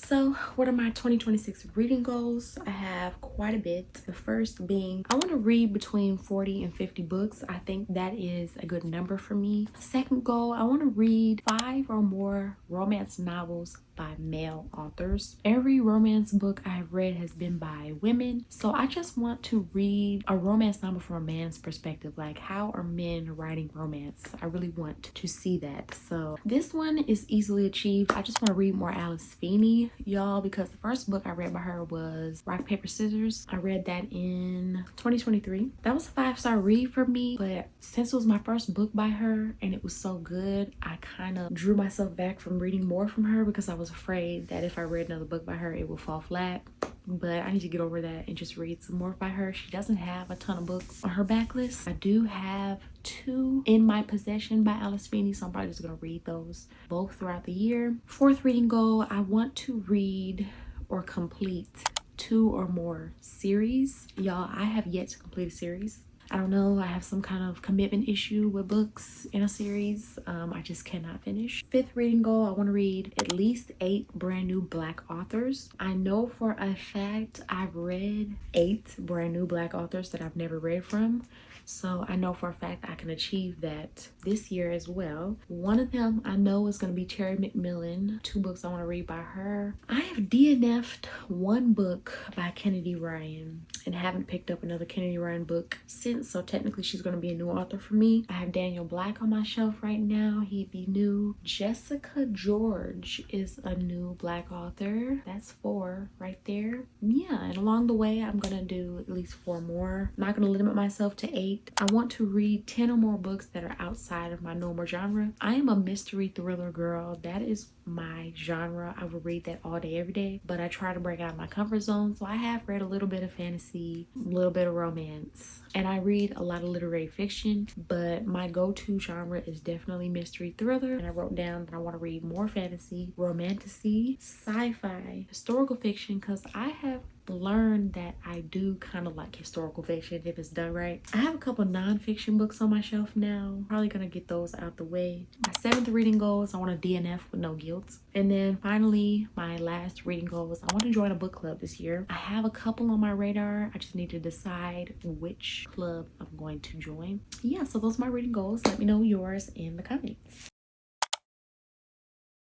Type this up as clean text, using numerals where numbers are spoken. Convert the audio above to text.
So what are my 2026 reading goals? I have quite a bit. The first being I want to read between 40 and 50 books. I think that is a good number for me. Second goal, I want to read 5 or more romance novels by male authors. Every romance book I've read has been by women, so I just want to read a romance novel from a man's perspective. Like, how are men writing romance? I really want to see that. So this one is easily achieved. I just want to read more Alice Feeney, y'all, because the first book I read by her was Rock Paper Scissors. I read that in 2023. That was a 5-star read for me, but since it was my first book by her and it was so good, I kind of drew myself back from reading more from her because I was afraid that if I read another book by her it would fall flat. But I need to get over that and just read some more by her. She doesn't have a ton of books on her backlist. I do have 2 in my possession by Alice Feeney, so I'm probably just gonna read those both throughout the year. Fourth reading goal, I want to read or complete 2 or more series. Y'all, I have yet to complete a series. I don't know, I have some kind of commitment issue with books in a series. I just cannot finish. Fifth reading goal, I want to read at least 8 brand new Black authors. I know for a fact I've read 8 brand new Black authors that I've never read from. So I know for a fact I can achieve that this year as well. One of them I know is going to be Terry McMillan. 2 books I want to read by her. I have DNF'd 1 book by Kennedy Ryan and haven't picked up another Kennedy Ryan book since. So technically she's going to be a new author for me. I have Daniel Black on my shelf right now. He'd be new. Jessica George is a new Black author. That's 4 right there. Yeah, and along the way I'm going to do at least 4 more. I'm not going to limit myself to 8. I want to read 10 or more books that are outside of my normal genre. I am a mystery thriller girl. That is my genre. I would read that all day, every day, but I try to break out of my comfort zone. So I have read a little bit of fantasy, a little bit of romance, and I read a lot of literary fiction, but my go-to genre is definitely mystery thriller. And I wrote down that I want to read more fantasy, romantasy, sci-fi, historical fiction, because I have learned that I do kind of like historical fiction if it's done right. I have a couple non-fiction books on my shelf now. Probably gonna get those out the way. My 7th reading goal is I want to DNF with no guilt. And then finally, my last reading goal is I want to join a book club this year. I have a couple on my radar. I just need to decide which club I'm going to join. Yeah, so those are my reading goals. Let me know yours in the comments.